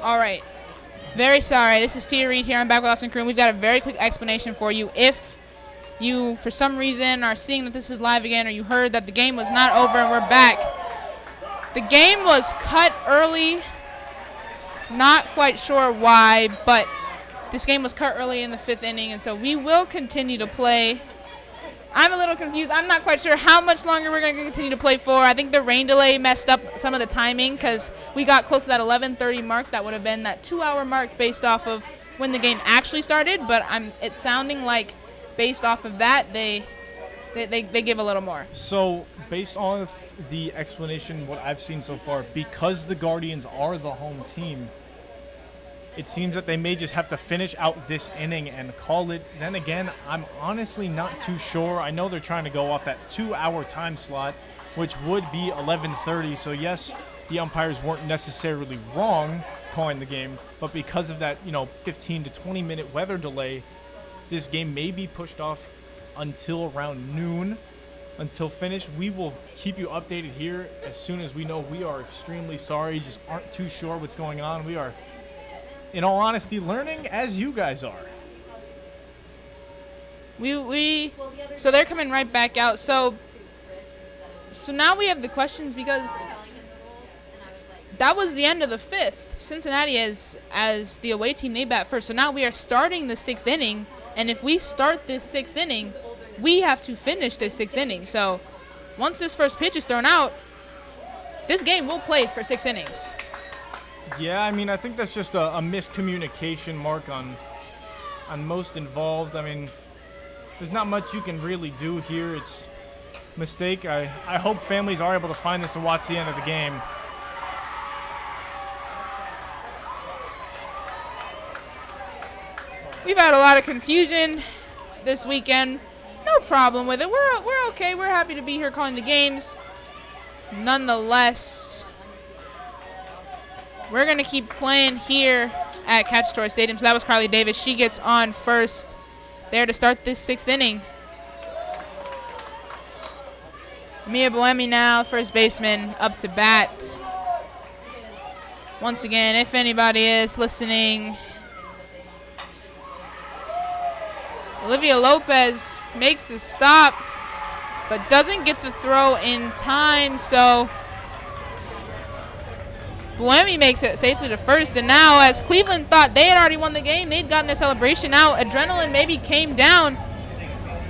All right. Very sorry. This is Tia Reed here on Back with Austin Crew. We've got a very quick explanation for you. If you, for some reason, are seeing that this is live again, or you heard that the game was not over and we're back, the game was cut early. Not quite sure why, but this game was cut early in the 5th inning, and so we will continue to play. I'm a little confused. I'm not quite sure how much longer we're going to continue to play for. I think the rain delay messed up some of the timing because we got close to that 11:30 mark. That would have been that 2-hour mark based off of when the game actually started, but it's sounding like based off of that, they give a little more. So based on the explanation, what I've seen so far, because the Guardians are the home team, it seems that they may just have to finish out this inning and call it. Then again, I'm honestly not too sure. I know they're trying to go off that 2-hour time slot, which would be 11:30. So yes, the umpires weren't necessarily wrong calling the game, but because of that, 15 to 20 minute weather delay, this game may be pushed off until around noon, until finish. We will keep you updated here as soon as we know. We are extremely sorry, just aren't too sure what's going on. We are, in all honesty, learning as you guys are. So they're coming right back out. So now we have the questions because that was the end of the 5th. Cincinnati, as the away team, they bat first. So now we are starting the 6th inning, and if we start this 6th inning, we have to finish this 6th inning. So once this first pitch is thrown out, this game will play for 6 innings. Yeah, I think that's just a miscommunication, Mark, on most involved. There's not much you can really do here. It's a mistake. I hope families are able to find this and watch the end of the game. We've had a lot of confusion this weekend. No problem with it. We're okay. We're happy to be here calling the games. Nonetheless, we're going to keep playing here at Cacciatore Stadium. So that was Carly Davis. She gets on first there to start this 6th inning. Mia Boemi now, first baseman, up to bat. Once again, if anybody is listening, Olivia Lopez makes a stop, but doesn't get the throw in time, so Boemi makes it safely to first. And now, as Cleveland thought they had already won the game, they'd gotten their celebration out, adrenaline maybe came down.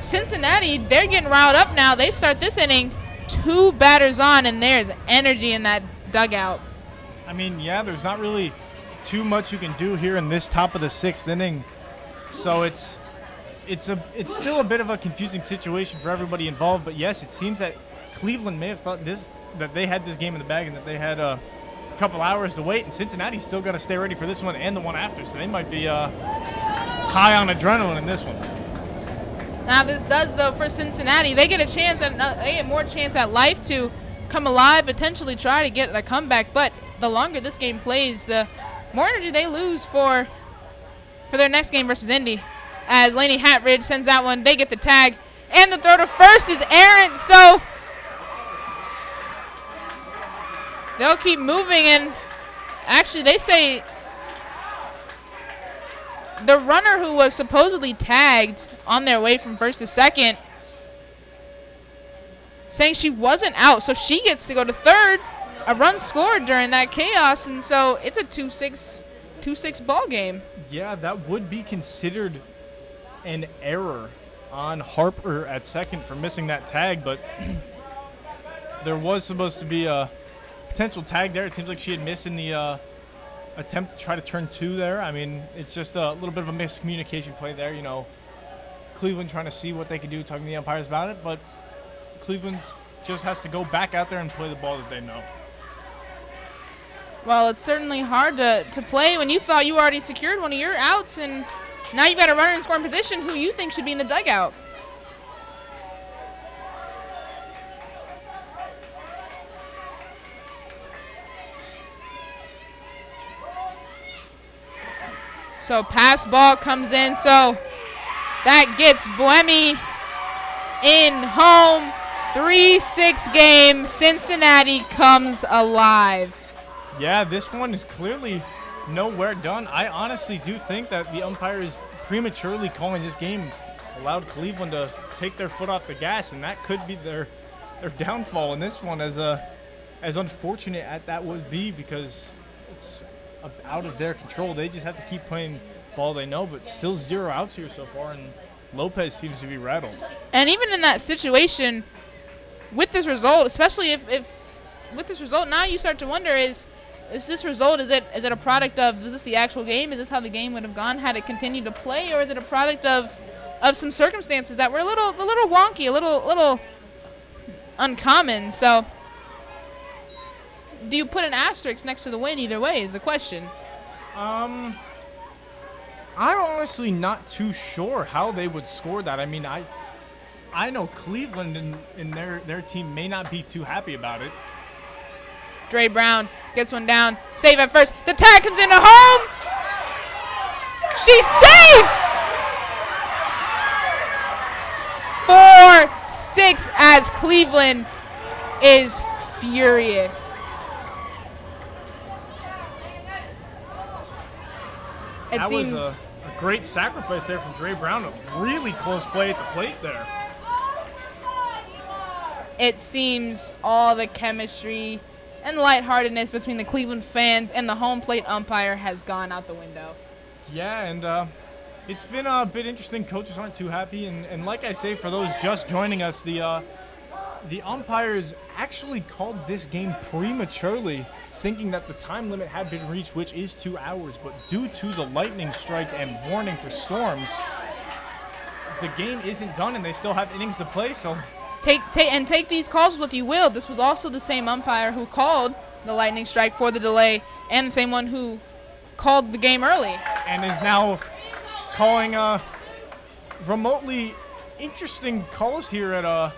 Cincinnati, they're getting riled up now. They start this inning, 2 batters on, and there's energy in that dugout. Yeah, there's not really too much you can do here in this top of the 6th inning, so it's still a bit of a confusing situation for everybody involved. But yes, it seems that Cleveland may have thought that they had this game in the bag and that they had a couple hours to wait, and Cincinnati's still got to stay ready for this one and the one after, so they might be high on adrenaline in this one. Now this does, though, for Cincinnati, they get more chance at life to come alive, potentially try to get a comeback. But the longer this game plays, the more energy they lose for their next game versus Indy. As Lainey Hatridge sends that one, they get the tag, and the throw to first is errant, so they'll keep moving. And actually, they say the runner who was supposedly tagged on their way from first to second, saying she wasn't out, so she gets to go to third. A run scored during that chaos, and so it's a 2-6 ball game. Yeah, that would be considered an error on Harper at second for missing that tag, but there was supposed to be a potential tag there. It seems like she had missed in the attempt to try to turn 2 there. It's just a little bit of a miscommunication play there. Cleveland trying to see what they can do, talking to the umpires about it, but Cleveland just has to go back out there and play the ball that they know. Well, it's certainly hard to play when you thought you already secured one of your outs, and now you've got a runner in scoring position who you think should be in the dugout. So pass ball comes in, so that gets Boemi in home. 3-6 game. Cincinnati comes alive. Yeah, this one is clearly nowhere done. I honestly do think that the umpire is prematurely calling this game allowed Cleveland to take their foot off the gas, and that could be their downfall in this one, as unfortunate as that would be, because it's out of their control. They just have to keep playing ball they know, but still 0 outs here so far, and Lopez seems to be rattled. And even in that situation, with this result, especially if with this result, now you start to wonder, is this result, is it a product of, is this the actual game? Is this how the game would have gone had it continued to play? Or is it a product of some circumstances that were a little wonky, a little uncommon? So do you put an asterisk next to the win either way is the question. I'm honestly not too sure how they would score that. I mean, I know Cleveland and their team may not be too happy about it. Dre Brown gets one down. Save at first. The tag comes into home. She's safe! 4-6 as Cleveland is furious. That was a great sacrifice there from Dre Brown. A really close play at the plate there. It seems all the chemistry and lightheartedness between the Cleveland fans and the home plate umpire has gone out the window. Yeah, and it's been a bit interesting. Coaches aren't too happy, and like I say, for those just joining us, the umpires actually called this game prematurely, thinking that the time limit had been reached, which is 2 hours, but due to the lightning strike and warning for storms, the game isn't done, and they still have innings to play, so... Take these calls with you will. This was also the same umpire who called the lightning strike for the delay, and the same one who called the game early. And is now calling remotely interesting calls here at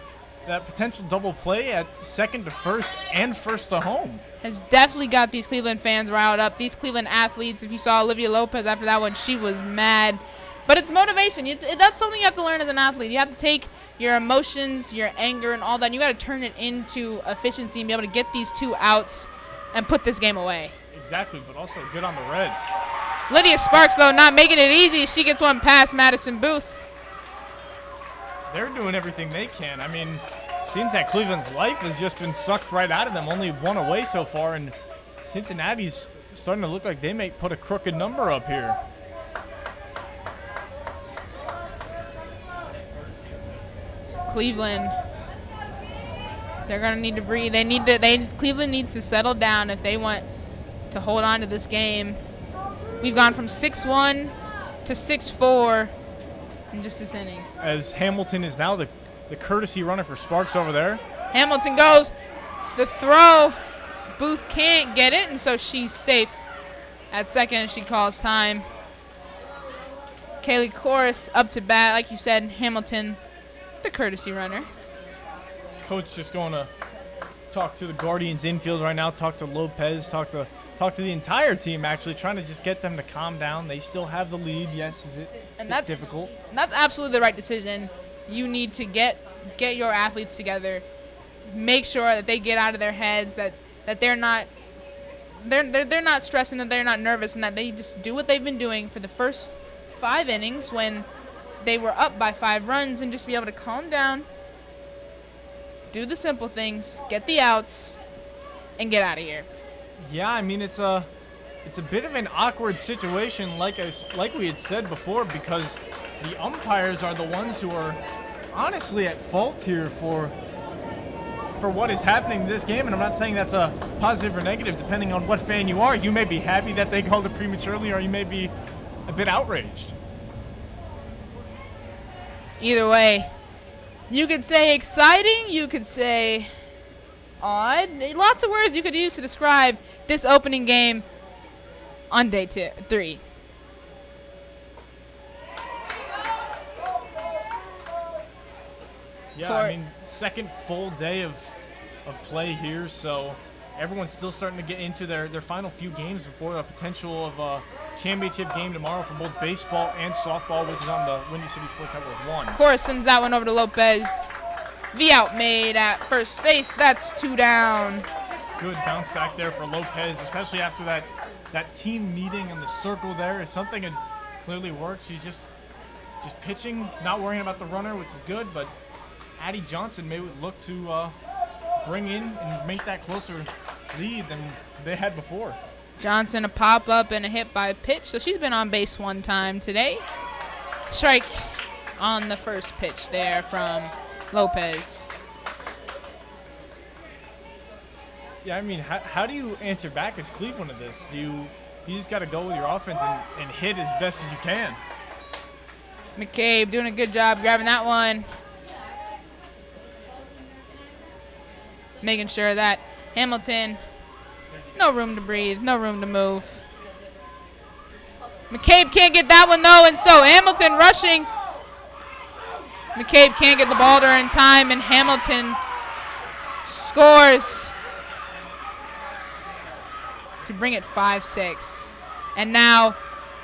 that potential double play at second to first and first to home. Has definitely got these Cleveland fans riled up. These Cleveland athletes, if you saw Olivia Lopez after that one, she was mad. But it's motivation. That's something you have to learn as an athlete. You have to take your emotions, your anger, and all that, and you got to turn it into efficiency and be able to get these 2 outs and put this game away. Exactly, but also good on the Reds. Lydia Sparks, though, not making it easy. She gets one past Madison Booth. They're doing everything they can. I mean, seems that Cleveland's life has just been sucked right out of them. Only 1 away so far, and Cincinnati's starting to look like they may put a crooked number up here. Cleveland, they're gonna need to breathe. Cleveland needs to settle down if they want to hold on to this game. We've gone from 6-1 to 6-4 in just this inning. As Hamilton is now the courtesy runner for Sparks over there. Hamilton goes, the throw, Booth can't get it, and so she's safe at second, and she calls time. Kaylee Corris up to bat, like you said, Hamilton, the courtesy runner. Coach just going to talk to the Guardians infield right now, talk to Lopez, talk to the entire team, actually, trying to just get them to calm down. They still have the lead. Yes, is it difficult? And that's absolutely the right decision. You need to get your athletes together, make sure that they get out of their heads, that they're not stressing, that they're not nervous, and that they just do what they've been doing for the first 5 innings when they were up by 5 runs, and just be able to calm down, do the simple things, get the outs, and get out of here. Yeah, I mean, it's a bit of an awkward situation, like we had said before, because the umpires are the ones who are honestly at fault here for what is happening in this game. And I'm not saying that's a positive or negative, depending on what fan you are. You may be happy that they called it prematurely, or you may be a bit outraged. Either way, you could say exciting, you could say odd. Lots of words you could use to describe this opening game on day 3. Yeah, I mean, second full day of play here, so everyone's still starting to get into their final few games before the potential of a championship game tomorrow for both baseball and softball, which is on the Windy City Sports Network 1. Of course, sends that one over to Lopez. The out made at first base. That's 2 down. Good bounce back there for Lopez, especially after that that team meeting in the circle there is something that clearly worked. She's just pitching, not worrying about the runner, which is good, but Addie Johnson may look to bring in and make that closer lead than they had before. Johnson, a pop-up and a hit by pitch, so she's been on base one time today. Strike on the first pitch there from Lopez. Yeah, I mean, how do you answer back as Cleveland to this? You just got to go with your offense and hit as best as you can. McCabe doing a good job grabbing that one. Making sure that Hamilton, no room to breathe, no room to move. McCabe can't get that one, though, and so Hamilton rushing. McCabe can't get the ball there in time, and Hamilton scores to bring it 5-6. And now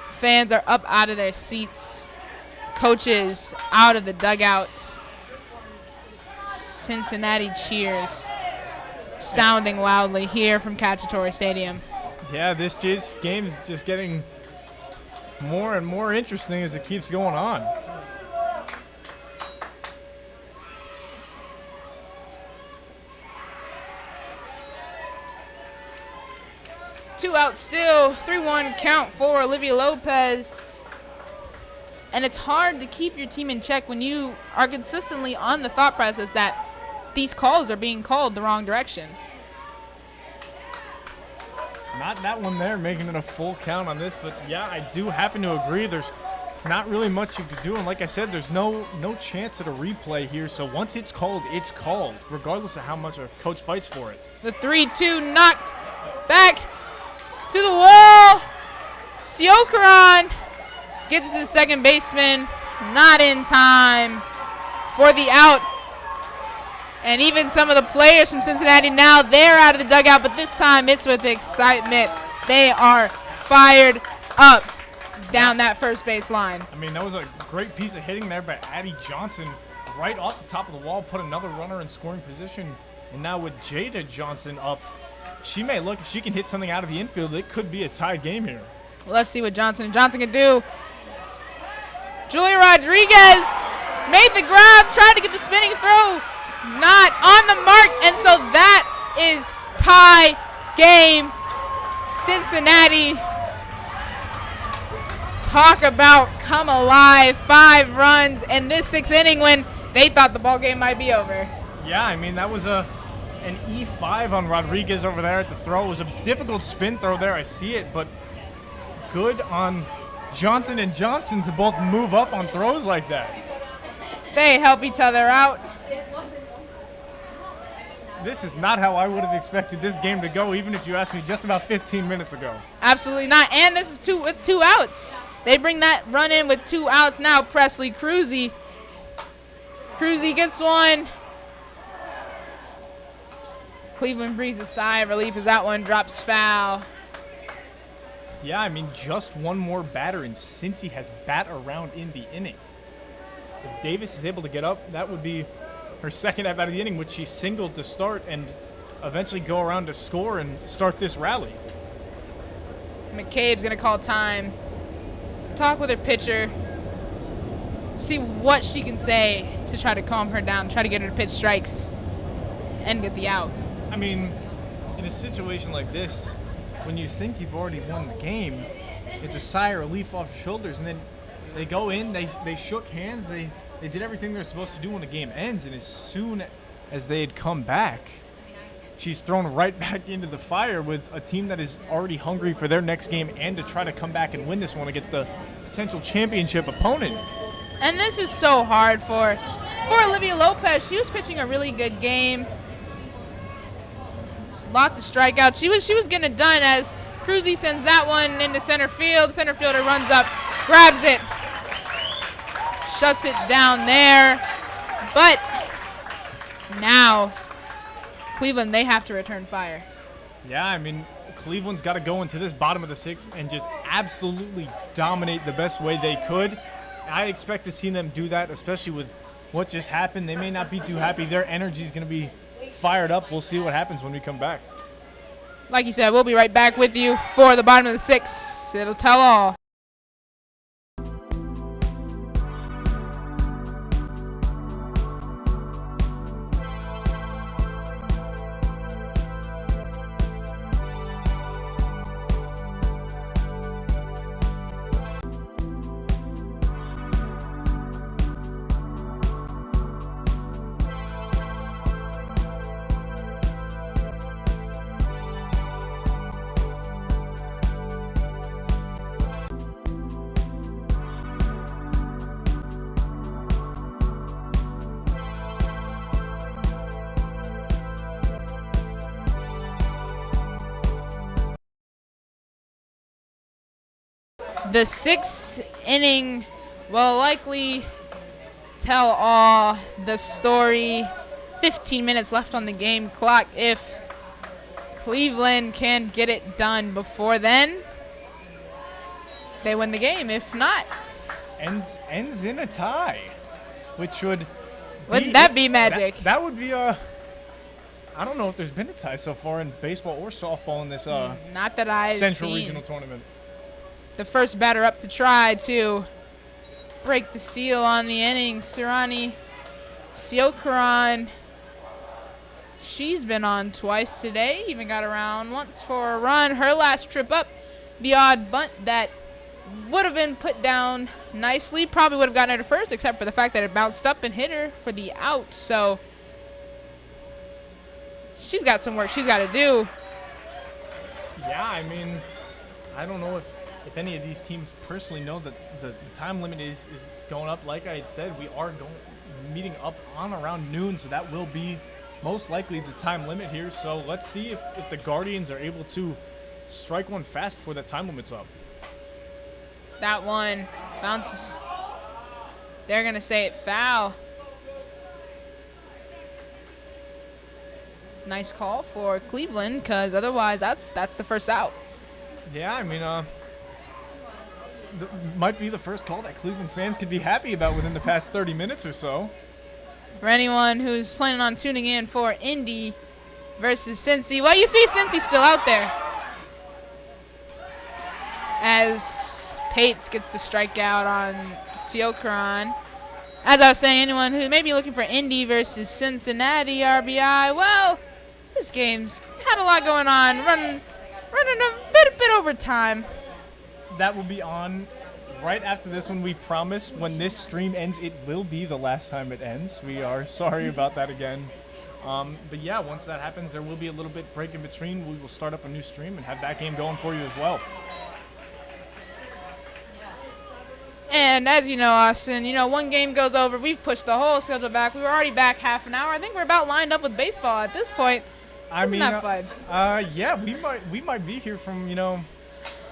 fans are up out of their seats. Coaches out of the dugout. Cincinnati cheers sounding loudly here from Cacciatore Stadium. Yeah, this game is just getting more and more interesting as it keeps going on. Two out still, 3-1 count for Olivia Lopez. And it's hard to keep your team in check when you are consistently on the thought process that these calls are being called the wrong direction. Not that one there, making it a full count on this, but yeah, I do happen to agree. There's not really much you could do, and like I said, there's no chance at a replay here, so once it's called, regardless of how much a coach fights for it. The 3-2 knocked back to the wall. Siokaran gets to the second baseman, not in time for the out. And even some of the players from Cincinnati now, they're out of the dugout, but this time it's with excitement. They are fired up down that first base line. I mean, that was a great piece of hitting there by Addie Johnson. Right off the top of the wall, put another runner in scoring position. And now with Jada Johnson up, she may look, if she can hit something out of the infield, it could be a tied game here. Let's see what Johnson can do. Julia Rodriguez made the grab, tried to get the spinning throw. Not on the mark, and so that is tie game. Cincinnati, talk about come alive. 5 runs in this 6th inning when they thought the ball game might be over. Yeah, I mean, that was an E5 on Rodriguez over there at the throw. It was a difficult spin throw there. I see it, but good on Johnson and Johnson to both move up on throws like that. They help each other out. This is not how I would have expected this game to go, even if you asked me just about 15 minutes ago. Absolutely not. And this is with 2 outs. They bring that run in with 2 outs now. Presley Cruzy. Cruzy gets one. Cleveland breathes a sigh of relief as that one drops foul. Yeah, I mean, just one more batter, and Cincy has bat around in the inning. If Davis is able to get up, that would be her second at bat of the inning, which she singled to start and eventually go around to score and start this rally. McCabe's going to call time, talk with her pitcher, see what she can say to try to calm her down, try to get her to pitch strikes and get the out. I mean, in a situation like this, when you think you've already won the game, it's a sigh of relief off your shoulders, and then they go in, they shook hands, they did everything they're supposed to do when the game ends, and as soon as they had come back, she's thrown right back into the fire with a team that is already hungry for their next game and to try to come back and win this one against a potential championship opponent. And this is so hard for Olivia Lopez. She was pitching a really good game. Lots of strikeouts. She was getting it done as Cruzy sends that one into center field. The center fielder runs up, grabs it, shuts it down there. But now Cleveland, they have to return fire. Yeah, I mean, Cleveland's got to go into this bottom of the 6th and just absolutely dominate the best way they could. I expect to see them do that, especially with what just happened. They may not be too happy. Their energy is going to be fired up. We'll see what happens when we come back. Like you said, we'll be right back with you for the bottom of the 6th. It'll tell all. The 6th inning will likely tell all the story. 15 minutes left on the game clock. If Cleveland can get it done before then, they win the game. If not, ends in a tie, which would wouldn't that be magic? That would be I don't know if there's been a tie so far in baseball or softball in this not that I've Central seen. Regional Tournament. The first batter up to try to break the seal on the inning, Surani Siokaran. She's been on twice today, even got around once for a run. Her last trip up, the odd bunt that would have been put down nicely, probably would have gotten her to first, except for the fact that it bounced up and hit her for the out. So she's got some work she's got to do. Yeah, I mean, I don't know if any of these teams personally know that the time limit is going up. Like I had said, we are meeting up on around noon, so that will be most likely the time limit here. So let's see if the Guardians are able to strike one fast before that time limit's up. That one bounces. They're going to say it foul. Nice call for Cleveland, because otherwise that's the first out. Yeah, I mean, might be the first call that Cleveland fans could be happy about within the past 30 minutes or so. For anyone who's planning on tuning in for Indy versus Cincy, well, you see Cincy still out there, as Pates gets the strikeout on Siokaran. As I was saying, anyone who may be looking for Indy versus Cincinnati RBI, well, this game's had a lot going on, running a bit over time. That will be on right after this one, we promise. When this stream ends, it will be the last time it ends. We are sorry about that again. But yeah, once that happens, there will be a little bit break in between. We will start up a new stream and have that game going for you as well. And as you know, Austin, one game goes over, we've pushed the whole schedule back. We were already back half an hour. I think we're about lined up with baseball at this point. Isn't that fun? Yeah, we might be here from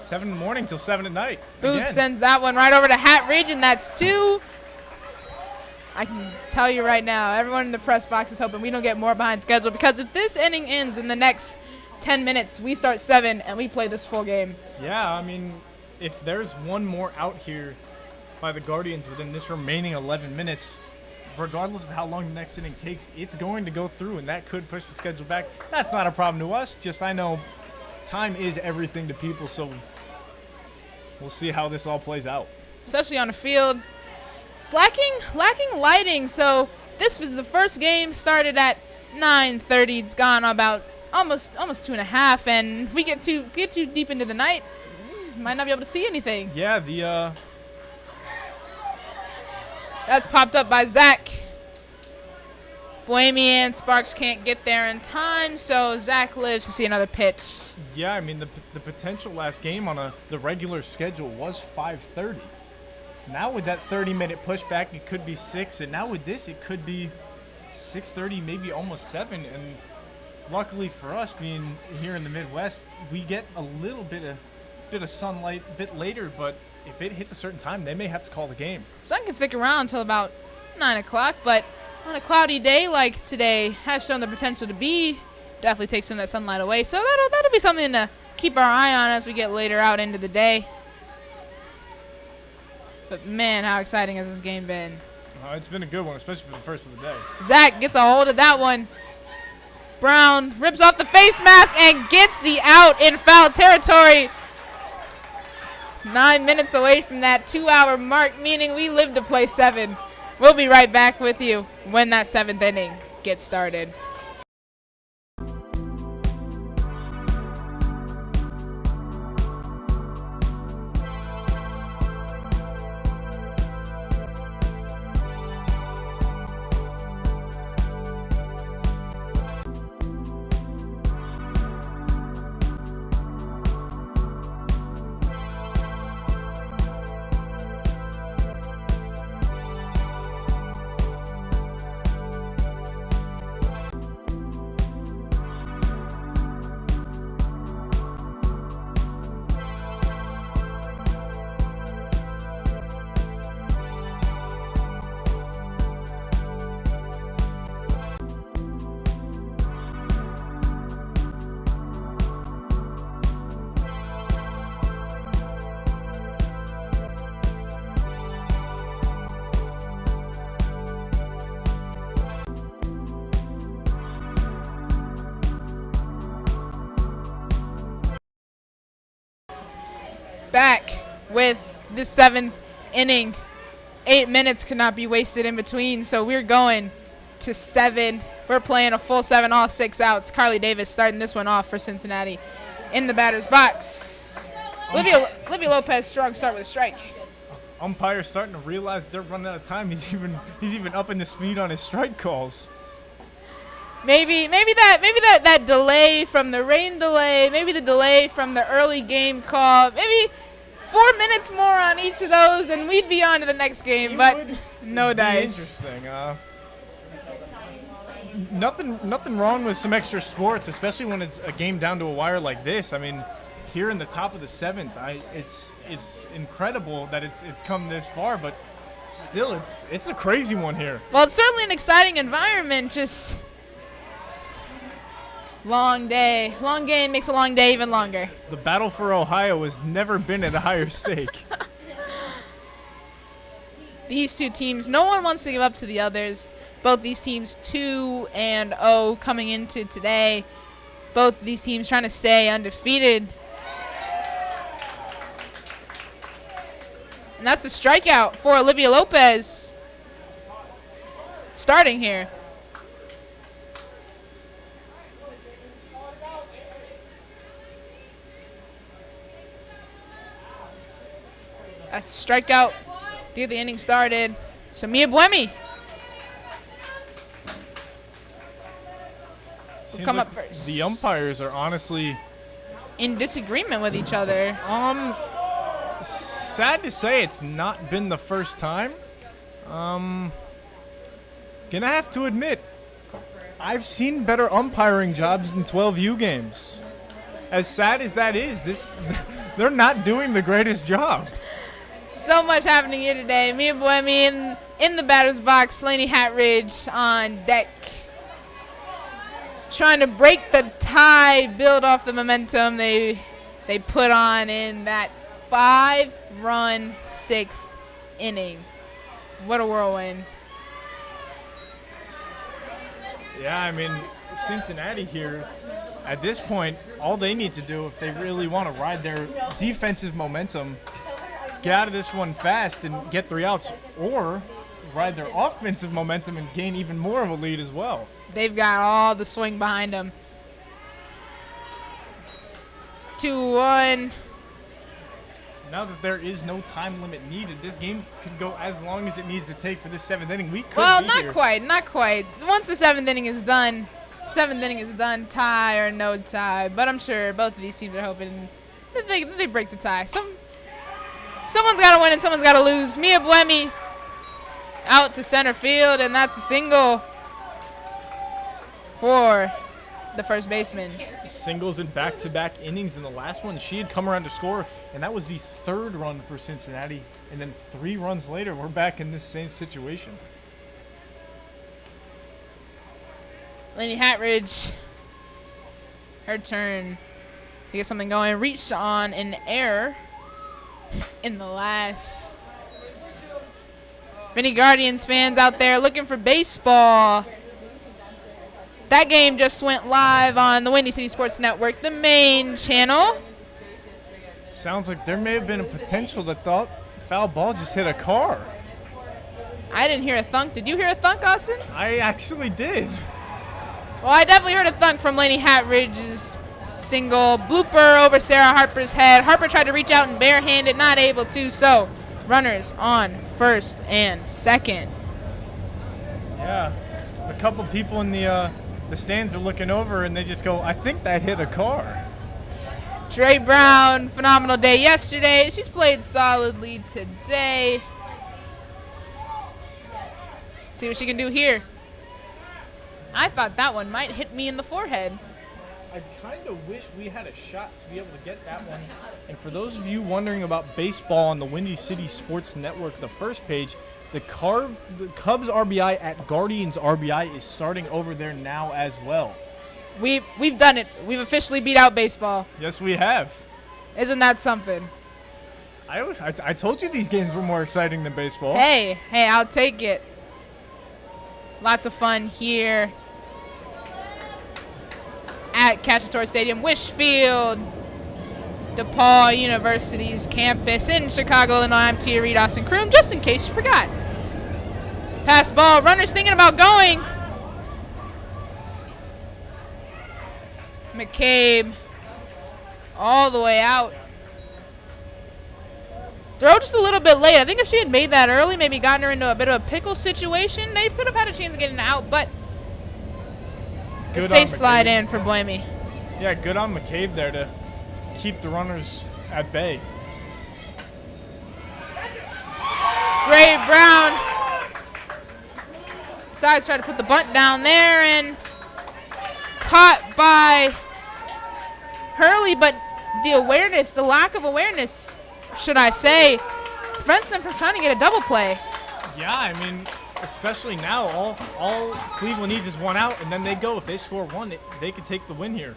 7 in the morning till 7 at night. Booth again. sends that one right over to Hat Region. That's 2. I can tell you right now, everyone in the press box is hoping we don't get more behind schedule, because if this inning ends in the next 10 minutes, we start 7 and we play this full game. Yeah, I mean, if there's one more out here by the Guardians within this remaining 11 minutes, regardless of how long the next inning takes, it's going to go through, and that could push the schedule back. That's not a problem to us. Just I know time is everything to people, so we'll see how this all plays out. Especially on the field. It's lacking lighting, so this was the first game, started at 9:30. It's gone about almost 2.5, and if we get too deep into the night, might not be able to see anything. Yeah, That's popped up by Zach. Bohemian Sparks can't get there in time, so Zach lives to see another pitch. Yeah, I mean, the potential last game on the regular schedule was 5:30. Now with that 30-minute pushback, it could be 6, and now with this, it could be 6:30, maybe almost 7. And luckily for us, being here in the Midwest, we get a little bit of sunlight a bit later, but if it hits a certain time, they may have to call the game. Sun can stick around until about 9 o'clock, but on a cloudy day like today has shown the potential to be, definitely takes some of that sunlight away. So that'll be something to keep our eye on as we get later out into the day. But man, how exciting has this game been? It's been a good one, especially for the first of the day. Zach gets a hold of that one. Brown rips off the face mask and gets the out in foul territory. 9 minutes away from that 2-hour mark, meaning we live to play 7. We'll be right back with you when that 7th inning gets started. Back with the 7th inning. 8 minutes could not be wasted in between, so we're going to 7. We're playing a full 7, all 6 outs. Carly Davis starting this one off for Cincinnati in the batter's box. Olivia Lopez, strong start with a strike. Umpire's starting to realize they're running out of time. He's even upping the speed on his strike calls. Maybe that delay from the rain delay, maybe the delay from the early game call, maybe 4 minutes more on each of those, and we'd be on to the next game. But no dice. Interesting. Nothing wrong with some extra sports, especially when it's a game down to a wire like this. I mean, here in the top of the 7th, it's incredible that it's come this far, but still, it's a crazy one here. Well, it's certainly an exciting environment. Just long day. Long game makes a long day even longer. The battle for Ohio has never been at a higher stake. These two teams, no one wants to give up to the others. Both these teams 2-0 coming into today. Both these teams trying to stay undefeated. And that's a strikeout for Olivia Lopez. Starting here. That's a strikeout. The inning started. So Mia Buemi will come up first. The umpires are honestly in disagreement with each other. Sad to say, it's not been the first time. Gonna have to admit, I've seen better umpiring jobs in 12U games. As sad as that is, they're not doing the greatest job. So much happening here today. Mia Buemi in the batter's box. Laney Hatridge on deck. Trying to break the tie, build off the momentum they put on in that 5-run 6th inning. What a whirlwind. Yeah, I mean, Cincinnati here, at this point, all they need to do if they really want to ride their defensive momentum, get out of this one fast and get 3 outs, or ride their offensive momentum and gain even more of a lead as well. They've got all the swing behind them. 2-1. Now that there is no time limit needed, this game could go as long as it needs to take for this 7th inning. We could Well, be not here. quite. Once the 7th inning is done, tie or no tie. But I'm sure both of these teams are hoping that they break the tie. Someone's got to win and someone's got to lose. Mia Buemi out to center field, and that's a single for the first baseman. Singles in back-to-back innings. In the last one, she had come around to score, and that was the 3rd run for Cincinnati. And then 3 runs later, we're back in this same situation. Laney Hatridge, her turn to get something going. Reached on an error in the last. If any Guardians fans out there looking for baseball, That game just went live on the Windy City Sports Network, the main channel. Sounds like there may have been a potential that thought foul ball just hit a car. I didn't hear a thunk. Did you hear a thunk, Austin? I actually did. Well, I definitely heard a thunk from Laney Hatridge's single blooper over Sarah Harper's head. Harper tried to reach out and barehanded, not able to, so runners on first and second. Yeah, a couple people in the stands are looking over and they just go, I think that hit a car. Dre Brown, phenomenal day yesterday. She's played solidly today. See what she can do here. I thought that one might hit me in the forehead. I kind of wish we had a shot to be able to get that one. And for those of you wondering about baseball on the Windy City Sports Network, the first page, the Cubs RBI at Guardians RBI is starting over there now as well. We've done it. We've officially beat out baseball. Yes, we have. Isn't that something? I told you these games were more exciting than baseball. Hey, I'll take it. Lots of fun here at Cacciatore Stadium, Wishfield, DePaul University's campus in Chicago, Illinois. I'm Tia Reed, Austin Kroom, just in case you forgot. Pass ball, runners thinking about going. McCabe all the way out. Throw just a little bit late. I think if she had made that early, maybe gotten her into a bit of a pickle situation, they could have had a chance of getting out, but a safe slide in for Blamey. Yeah, good on McCabe there to keep the runners at bay. Dre Brown decides to try to put the bunt down there and caught by Hurley, but the awareness, the lack of awareness, should I say, prevents them from trying to get a double play. Yeah, I mean, especially now, all Cleveland needs is one out, and then they go. If they score one, they could take the win here.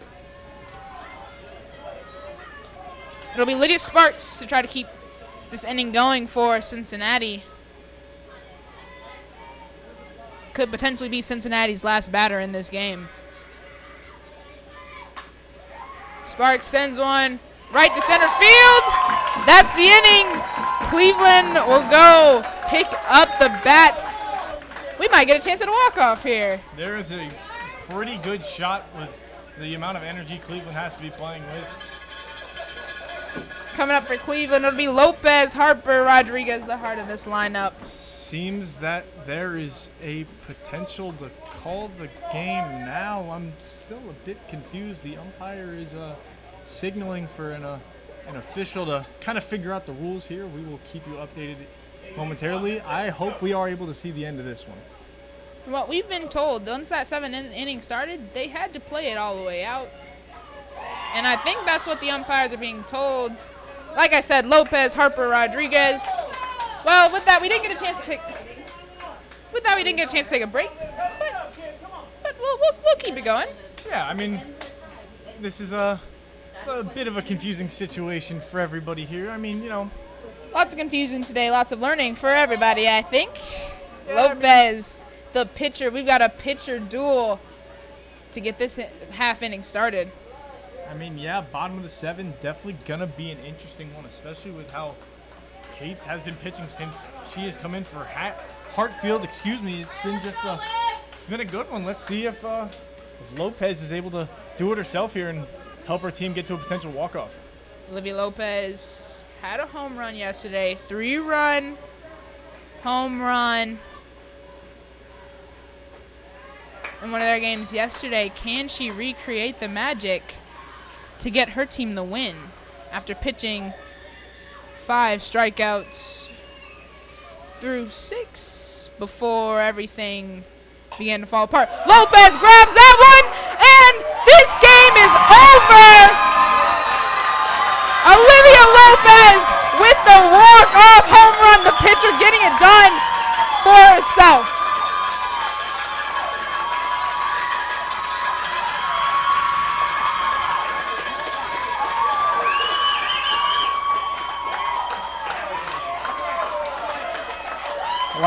It'll be Lydia Sparks to try to keep this inning going for Cincinnati. Could potentially be Cincinnati's last batter in this game. Sparks sends one right to center field. That's the inning. Cleveland will go pick up the bats. We might get a chance at a walk-off here. There is a pretty good shot with the amount of energy Cleveland has to be playing with. Coming up for Cleveland, it'll be Lopez, Harper, Rodriguez, the heart of this lineup. Seems that there is a potential to call the game now. I'm still a bit confused. The umpire is signaling for an official to kind of figure out the rules here. We will keep you updated momentarily. I hope we are able to see the end of this one. From what we've been told, once that seventh inning started, they had to play it all the way out. And I think that's what the umpires are being told. Like I said, Lopez, Harper, Rodriguez. Well, with that, we didn't get a chance to take. With that, we didn't get a chance to take a break. But we'll keep it going. Yeah, I mean, this is it's a bit of a confusing situation for everybody here. I mean, you know. Lots of confusion today, lots of learning for everybody, I think. Yeah, Lopez, the pitcher. We've got a pitcher duel to get this half inning started. I mean, yeah, bottom of the seven, definitely going to be an interesting one, especially with how Pates has been pitching since she has come in for Hartfield. Excuse me. It's been a good one. Let's see if Lopez is able to do it herself here and help her team get to a potential walk-off. Olivia Lopez had a home run yesterday. 3-run home run in one of their games yesterday. Can she recreate the magic to get her team the win after pitching 5 strikeouts through 6 before everything began to fall apart? Lopez grabs that one, and this game is over. Olivia Lopez with the walk-off home run, the pitcher getting it done for herself.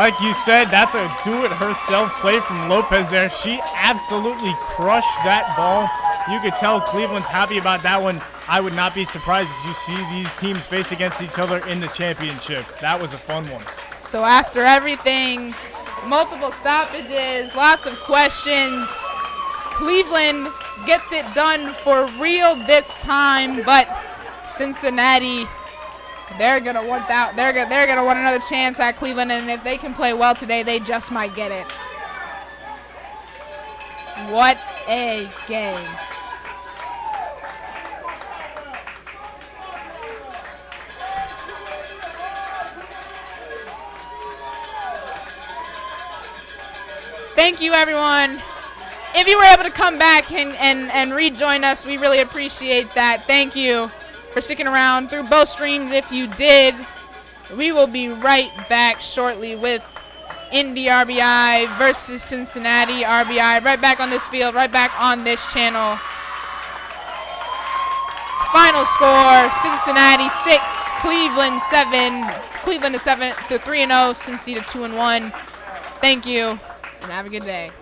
Like you said, that's a do-it-herself play from Lopez there. She absolutely crushed that ball. You could tell Cleveland's happy about that one. I would not be surprised if you see these teams face against each other in the championship. That was a fun one. So after everything, multiple stoppages, lots of questions, Cleveland gets it done for real this time, but Cincinnati, they're gonna want that. They're gonna want another chance at Cleveland, and if they can play well today, they just might get it. What a game! Thank you, everyone. If you were able to come back and rejoin us, we really appreciate that. Thank you for sticking around through both streams. If you did, we will be right back shortly with Indy RBI versus Cincinnati RBI. Right back on this field, right back on this channel. Final score, Cincinnati 6, Cleveland 7. Cleveland is 3-0, Cincy to 2-1. Thank you, and have a good day.